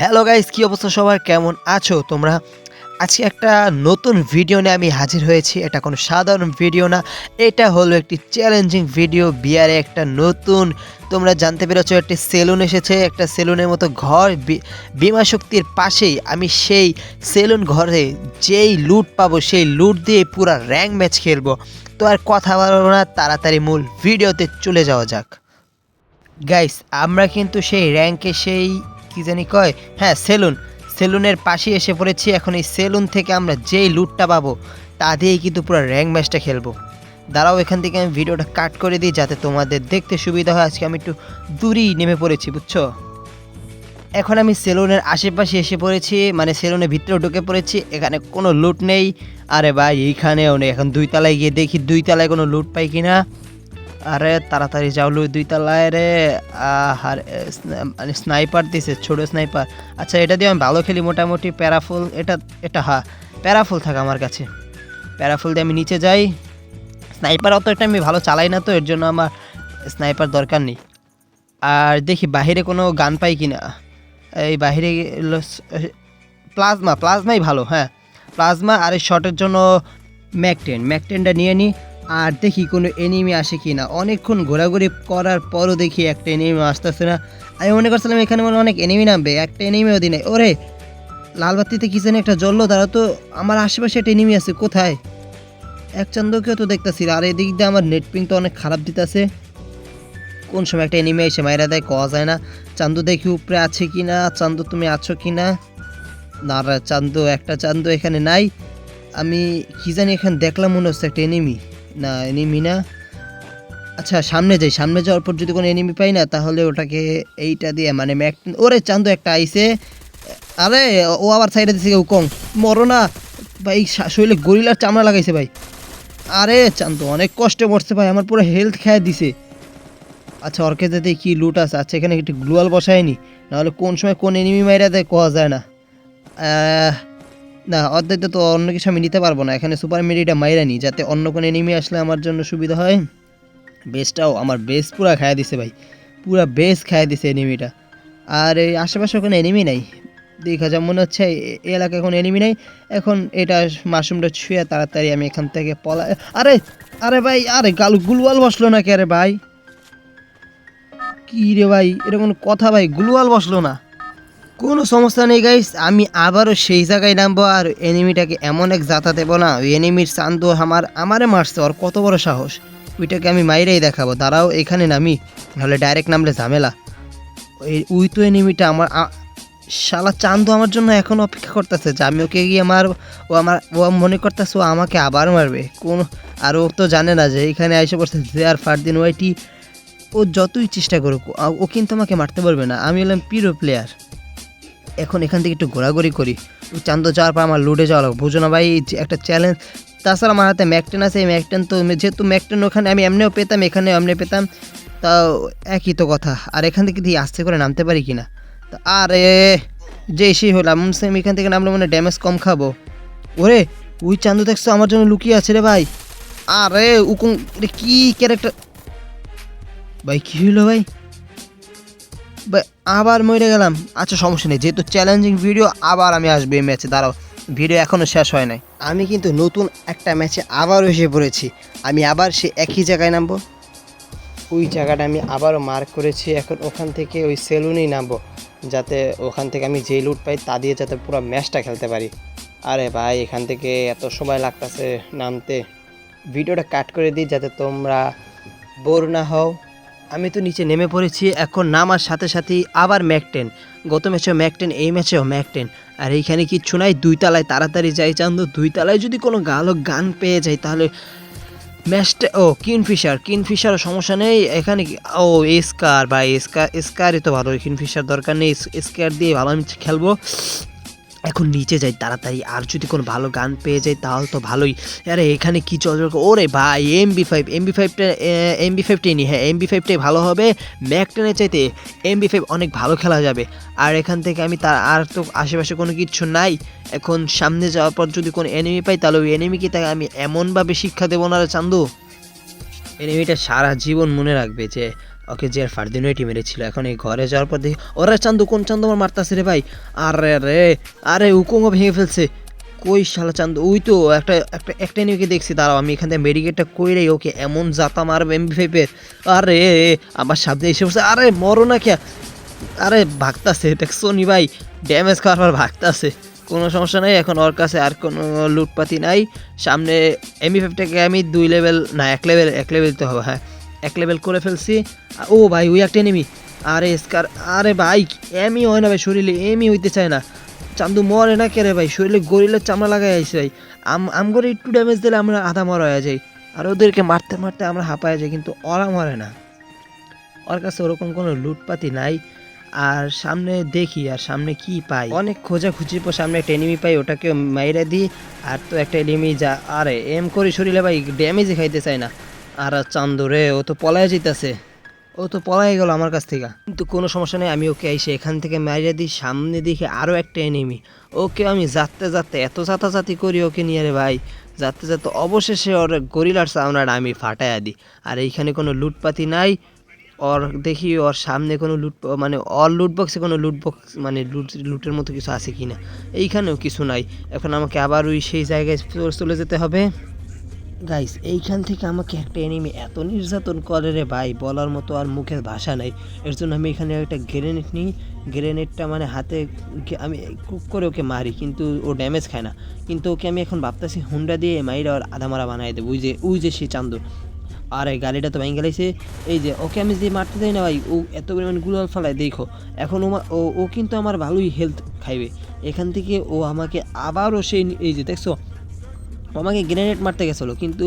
Hello guys, কি অবস্থা সবার? কেমন আছো তোমরা? আজকে একটা নতুন ভিডিও নিয়ে আমি হাজির হয়েছি। এটা কোনো সাধারণ ভিডিও না, এটা হলো একটি চ্যালেঞ্জিং ভিডিও। বিয়ারে একটা নতুন, তোমরা জানতে পেরেছো, একটি সেলুন এসেছে। একটা সেলুনের মতো ঘর বিমা শক্তির পাশেই। আমি সেই সেলুন ঘরে যেই লুট পাবো, সেই লুট দিয়ে পুরা র্যাঙ্ক ম্যাচ খেলবো। তো আর কথা বলবো না, তাড়াতাড়ি মূল ভিডিওতে চলে যাওয়া যাক। গাইস, আমরা কিন্তু সেই র্যাঙ্কে সেই কি জানি কয়, হ্যাঁ সেলুনের পাশে এসে পড়েছি। এখন এই সেলুন থেকে আমরা যেই লুটটা পাবো তা দিয়েই কিন্তু পুরো র্যাঙ্ক ম্যাচটা খেলবো। দাঁড়াও, এখান থেকে আমি ভিডিওটা কাট করে দিই যাতে তোমাদের দেখতে সুবিধা হয়। আজকে আমি একটু দূরেই নেমে পড়েছি, বুঝছো? এখন আমি সেলুনের আশেপাশে এসে পড়েছি, মানে সেলুনের ভিতরে ঢুকে পড়েছি। এখানে কোনো লুট নেই। আরে ভাই, এইখানেও নেই। এখন দুই তলায় গিয়ে দেখি দুই তলায় কোনো লুট পাই কিনা। আরে তাড়াতাড়ি যাও, দুই তলায় রে। আর মানে স্নাইপার দিছে, ছোট স্নাইপার। আচ্ছা, এটা দিয়ে আমি ভালো খেলি মোটামুটি। প্যারাফুল, এটা এটা হ্যাঁ, প্যারাফুল থাকে আমার কাছে। প্যারাফুল দিয়ে আমি নিচে যাই। স্নাইপার অত একটা আমি ভালো চালাই না, তো এর জন্য আমার স্নাইপার দরকার নেই। আর দেখি বাহিরে কোনো গান পাই কিনা। এই বাহিরে প্লাজমাই ভালো, হ্যাঁ প্লাজমা। আর এই শটের জন্য ম্যাকটেনটা নিয়ে নিই। আর দেখি কোনো এনিমি আসে কি না। অনেকক্ষণ ঘোরাঘুরি করার পরও দেখি একটা এনিমি আসতেছে না। আমি মনে করছিলাম এখানে মনে অনেক এনিমি নামবে, একটা এনিমিও দিনে। ওরে, লাল বাতিতে কি জানি একটা জ্বললো। তারা তো আমার আশেপাশে একটা এনিমি আছে। কোথায়? এক চান্দকেও তো দেখতেছি। আর এদিক দিয়ে আমার নেট পিং তো অনেক খারাপ দিতেছে। কোন সময় একটা এনিমি এসে মাইরা দেয়, কওয়া যায় না। চান্দু দেখি উপরে আছে কি না। চান্দু, তুমি আছো কি না? না রে, একটা চান্দু এখানে নাই। আমি কি জানি এখানে দেখলাম, মনে হচ্ছে একটা এনিমি। না, এনিমি না। আচ্ছা, সামনে যাওয়ার পর যদি কোনো এনিমি পাই না, তাহলে ওটাকে এইটা দিয়ে মানে ওরে চান্দু একটা আইছে। আরে ও আবার সাইডে দিছে কেউ কম। মরো না ভাই, শরীরে গরিলার চামড়া লাগাইছে ভাই। আরে চান্দু অনেক কষ্টে মরছে ভাই, আমার পুরো হেলথ খেয়ে দিছে। আচ্ছা, ওর কাছে কি লুট আছে? আচ্ছা, এখানে একটু গ্লুয়াল বসায়নি, নাহলে কোন সময় কোন এনিমি মাইরা দেয় কোয়া যায় না। না, অর্ধেকটা তো অন্য কিছু আমি নিতে পারবো না। এখানে সুপার মেডিটা মাইরা নিই, যাতে অন্য কোনো এনিমি আসলে আমার জন্য সুবিধা হয়। বেসটাও আমার বেস পুরা খাইয়া দিছে ভাই, পুরা বেস খাইয়া দিছে এনিমিটা। আর এই আশেপাশে কোনো এনিমি নাই দেখা যায়, মনে হচ্ছে এই এলাকায় কোনো এনিমি নাই। এখন এটা মাশরুমটা ছুঁয়ে তাড়াতাড়ি আমি এখান থেকে পলা। আরে আরে ভাই, আরে গুলওয়াল বসলো নাকি? আরে ভাই, কি রে ভাই, এটা কোনো কথা ভাই? গুলওয়াল বসলো না, কোনো সমস্যা নেই গাইস। আমি আবারও সেই জায়গায় নামবো আর এনিমিটাকে এমন এক জাতা দেবো না। ওই এনিমির চান্দু আমারে মারছে, ওর কত বড় সাহস! ওইটাকে আমি মাইরেই দেখাবো। দাঁড়াও, এখানে নামি, নাহলে ডাইরেক্ট নামলে ঝামেলা। ওই তো এনিমিটা আমার শালা চান্দু আমার জন্য এখন অপেক্ষা করতেছে যে আমি ওকে গিয়ে ও মনে করতেছে ও আমাকে আবার মারবে কোন। আর ও তো জানে না যে এখানে এসে পড়ছে যে আর ফারদিন ওয়াইটি। ও যতই চেষ্টা করুক, ও কিন্তু আমাকে মারতে পারবে না। আমি হলাম পিরো প্লেয়ার। এখন এখান থেকে একটু ঘোরাঘুরি করি। চান্দ যাওয়ার পর আমার লুটে যাওয়া লাগবে, বুঝো না ভাই, যে একটা চ্যালেঞ্জ। তাছাড়া আমার হাতে ম্যাকটেন আছে। এই ম্যাকটেন তো যেহেতু ম্যাকটেন ওখানে আমি এমনিও পেতাম, এখানেও এমনি পেতাম, তাও একই তো কথা। আর এখান থেকে দিয়ে আস্তে করে নামতে পারি কিনা। তা আরে যে সেই হলাম, আমি এখান থেকে নামলে মানে ড্যামেজ কম খাবো। ওরে, ওই চান্দু দেখছো আমার জন্য লুকিয়ে আছে রে ভাই। আরে উকুন, এটা কি ক্যারেক্টার ভাই? কি হইলো ভাই? আবার মরে গেলাম। আচ্ছা, সমস্যা নেই, যেহেতু চ্যালেঞ্জিং ভিডিও, আবার আমি আসবো এই ম্যাচে। দাঁড়াও, ভিডিও এখনও শেষ হয় নাই। আমি কিন্তু নতুন একটা ম্যাচে আবারও এসে পড়েছি। আমি আবার সে একই জায়গায় নামবো। ওই জায়গাটা আমি আবারও মার্ক করেছি। এখন ওখান থেকে ওই সেলুনেই নামবো, যাতে ওখান থেকে আমি যেই লুট পাই তা দিয়ে যাতে পুরো ম্যাচটা খেলতে পারি। আরে ভাই, এখান থেকে এত সময় লাগতেছে নামতে। ভিডিওটা কাট করে দিই যাতে তোমরা বোর না হও। আমি তো নিচে নেমে পড়েছি। এখন নামার সাথে সাথেই আবার ম্যাকটেন। গত ম্যাচেও ম্যাকটেন, এই ম্যাচেও ম্যাকটেন। আর এইখানে কিচ্ছু নাই। দুই তালায় তাড়াতাড়ি যাই চান্দু। দুই তালায় যদি কোনো গান পেয়ে যাই তাহলে ম্যাচটা। ও কিনফিশারও সমস্যা নেই এখানে। ও স্কার ভাই, স্কারই তো ভালো। কিনফিশার দরকার নেই, স্কার দিয়ে ভালো আমি খেলবো। এখন নিচে যাই তাড়াতাড়ি, আর যদি কোনো ভালো গান পেয়ে যাই তাহলে তো ভালোই। আরে এখানে কি চল, ওরে ভাই, এমবি ফাইভটাই নি। হ্যাঁ, এমবি ফাইভটাই ভালো হবে। ম্যাকটেনের চাইতে এমবি ফাইভ অনেক ভালো খেলা যাবে। আর এখান থেকে আমি আর তো আশেপাশে কোনো কিছু নাই। এখন সামনে যাওয়ার পর যদি কোনো এনিমি পাই, তাহলে ওই এনিমিকে তাকে আমি এমনভাবে শিক্ষা দেবো না রে চান্দু, এনিমিটা সারা জীবন মনে রাখবে যে ওকে যে ফারদিনোইটি মেরেছিল। এখন এই ঘরে যাওয়ার পর দেখি ওরে চান্দু, কোন চান্দু আমার মারতাছে রে ভাই। আরে রে, আরে উকুঙ্গ ভেঙে ফেলছে। কই শালা চান্দু, ওই তো একটা একটা একটা এনিমিকে দেখছি। দাঁড়াও আমি এখান থেকে মেডিকেটটা কইরাই ওকে এমন জাতা মারবে MP5-এর। আরে আমার সামনে এসে বসে, আরে মরো না কে। আরে ভাগতাছে এটা সোনি ভাই, ড্যামেজ খাওয়ার পর ভাগতাছে। কোনো সমস্যা নাই, এখন ওর কাছে আর কোনো লুটপাতি নাই। সামনে MP5টাকে আমি 2 লেভেল না 1 লেভেল তো হবে, হ্যাঁ 1 লেভেল করে ফেলছি। ও ভাই ওই একটা এনিমি। আরে স্কার, আরে ভাই এমই হয় না ভাই, শরীরে এমই হইতে চায় না। চান্দু মরে না কে রে ভাই, শরীরে গরিলের চামড়া লাগাই আইছে ভাই। করে একটু ড্যামেজ দিলে আমরা আধা মরা হয়ে যাই, আর ওদেরকে মারতে মারতে আমরা হাঁপায় যাই, কিন্তু ওরা মরে না। ওর কাছে ওরকম কোনো লুটপাতি নাই। আর সামনে দেখি আর সামনে কি পাই, অনেক খোঁজাখুঁজির পর সামনে একটা এনিমি পাই, ওটাকে মাইরা দিই। আর তো একটা এনিমি যা, আরে এম করি শরীরে ভাই ড্যামেজই খাইতে চায় না। আর চান্দু রে, ও তো পলায় যেতেছে, ও তো পলাই গেল আমার কাছ থেকে। কিন্তু কোনো সমস্যা নেই, আমি ওকে এসে এখান থেকে মারিয়ে দিই। সামনে দেখি আরও একটা এনিমি, ওকে আমি যাতে যাতে এত জাতাজাতি করি ওকে নিয়ে রে ভাই, যাতে যাতে অবশেষে ওর গরিলার চামড়াটা আমি ফাটাইয়া দিই। আর এইখানে কোনো লুটপাতি নাই। ওর দেখি ওর সামনে কোনো মানে ওর লুটবক্সে কোনো লুটবক্স মানে লুটের মতো কিছু আছে কি না। এইখানেও কিছু নাই। এখন আমাকে আবার ওই সেই জায়গায় চলে যেতে হবে। গাইস এইখান থেকে আমাকে একটা এনিমি এত নির্যাতন করে রে ভাই, বলার মতো আর মুখের ভাষা নাই। এর জন্য আমি এখানে একটা গ্রেনেড নিই। গ্রেনেডটা মানে হাতে আমি কুক করে ওকে মারি, কিন্তু ও ড্যামেজ খায় না। কিন্তু ওকে আমি এখন ভাবতেছি হুন্ডা দিয়ে মাইরা ওর আধামারা বানাই দেবো। ওই যে সে চান্দু। আর এই গাড়িটা তো ভেঙে গেলাইছে। এই যে ওকে আমি যে মারতে যাই না ভাই, ও এত পরিমাণ গুলাল ফালায় দেখো। এখন ও কিন্তু আমার ভালোই হেলথ খাইবে। এখান থেকে ও আমাকে আবারও সেই, এই যে দেখছো, ও আমাকে গ্রেনেড মারতে গেছিলো, কিন্তু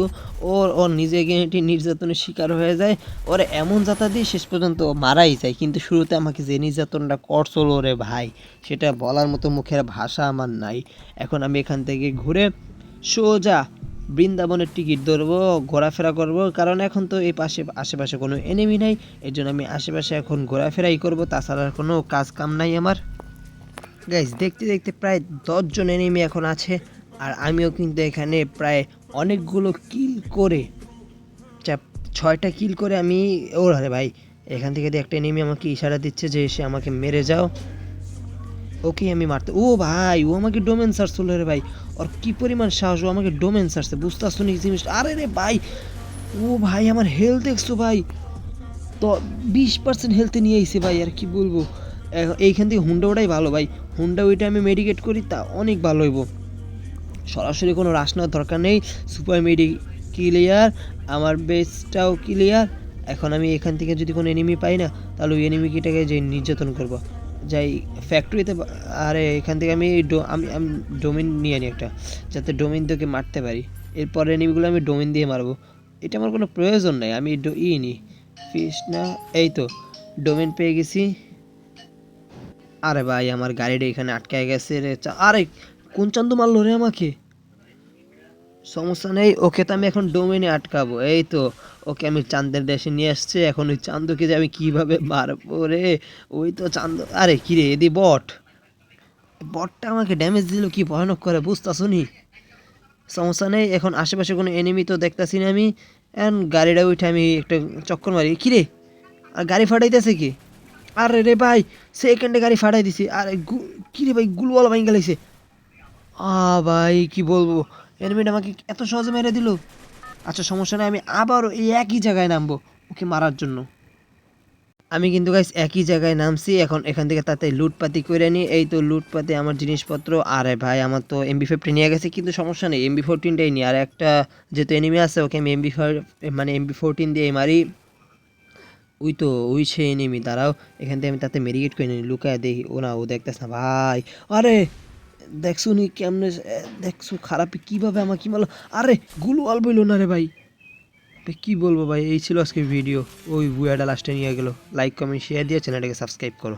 ওর নিজে গ্রেনেডটি নির্যাতনের শিকার হয়ে যায়। ওরে এমন যাতা দিয়ে শেষ পর্যন্ত মারাই যায়। কিন্তু শুরুতে আমাকে যে নির্যাতনটা করছিল রে ভাই, সেটা বলার মতো মুখের ভাষা আমার নাই। এখন আমি এখান থেকে ঘুরে সোজা বৃন্দাবনের টিকিট ধরবো, ঘোরাফেরা করব, কারণ এখন তো এই আশেপাশে কোনো এনিমি নাই। এর জন্য আমি আশেপাশে এখন ঘোরাফেরাই করব, তাছাড়া আর কোনো কাজ কাম নাই আমার। গাইজ দেখতে দেখতে প্রায় 10 জন এনিমি এখন আছে। আর আমিও কিন্তু এখানে প্রায় অনেকগুলো কিল করে, 6টা কিল করে আমি, ওর আরে ভাই এখান থেকে একটা এনিমি আমাকে ইশারা দিচ্ছে যে এসে আমাকে মেরে যাও। ওকে আমি মারতে, ও ভাই ও আমাকে ডোমেন সার্চ হলো রে ভাই। ওর কি পরিমাণ সাহস, ও আমাকে ডোমেন সার্চে, বুঝতে আসছো নাকি জিনিসটা। আরে রে ভাই, ও ভাই আমার হেলথ দেখছো ভাই, তো 20% হেলথে নিয়ে আইছে ভাই। আর কি বলবো, এইখান থেকে হুন্ডা ওটাই ভালো ভাই। হুন্ডা ওইটা আমি মেডিকেট করি, তা অনেক ভালো হইব। সরাসরি কোনো রাশ নেওয়ার দরকার নেই। সুপার মেডি ক্লিয়ার, আমার বেসটাও ক্লিয়ার। এখন আমি এখান থেকে যদি কোনো এনিমি পাই না, তাহলে ওই এনিমিটাকে যে নির্যাতন করব, যাই ফ্যাক্টরিতে। আরে এখান থেকে আমি আমি ডোমিন নিয়ে আনি একটা, যাতে ডোমিন তোকে মারতে পারি। এরপর এনিমিগুলো আমি ডোমিন দিয়ে মারবো। এটা আমার কোনো প্রয়োজন নাই, আমি নিই ফিস না। এই তো ডোমিন পেয়ে গেছি। আরে ভাই আমার গাড়িটা এখানে আটকায় গেছে রে। আরে কোন চান্দু মারলো রে আমাকে। সমস্যা নেই, ওকে তো আমি এখন ডোমেনে আটকাবো। এই তো ওকে আমি চান্দের দেশে নিয়ে আসছি। এখন ওই চান্দুকে যে আমি কীভাবে মারবো রে। ওই তো চান্দু, আরে কিরে এদি বটটা আমাকে ড্যামেজ দিল কি ভয়ানক করে, বুঝতেছো নি। সমস্যা নেই, এখন আশেপাশে কোনো এনিমি তো দেখতাছি না আমি। এখন গাড়িটা উঠে আমি একটা চক্কর মারি। কিরে আর গাড়ি ফাটাইতেছে কি। আরে রে ভাই সেকেন্ডে গাড়ি ফাটাই দিছি। আরে কিরে ভাই গুলওয়ালা ভাই গেলাইছে। ভাই কি বলবো, এনিমিটা আমাকে এত সহজে মেরে দিল। আচ্ছা সমস্যা নেই, আমি আবারও এই একই জায়গায় নামবো ওকে মারার জন্য। আমি কিন্তু গাইস একই জায়গায় নামছি। এখন এখান থেকে তাতে লুটপাতি করে নিই। এই তো লুটপাতি আমার জিনিসপত্র। আরে ভাই আমার তো MP50 নিয়ে গেছে, কিন্তু সমস্যা নেই, MP14টাই নিই। আর একটা যেহেতু এনিমি আছে, ওকে আমি MP14 দিয়ে মারি। ওই তো ওই সে এনিমি, দাঁড়াও এখান থেকে আমি তাতে মেরিগেট করে নিই, লুকায় দেখি। ও না, ও দেখতেছ না ভাই। আরে দেখছো নি কেমনে, দেখছো খারাপ কিভাবে আমার কি মারলো। আরে গুলওয়াল বইলো না রে ভাই। কি বলবো ভাই, এই ছিল আজকে ভিডিও। ওই বুয়াটা লাস্টে নিয়ে গেল। লাইক কমেন্ট শেয়ার দিয়ে চ্যানেলটাকে সাবস্ক্রাইব করো।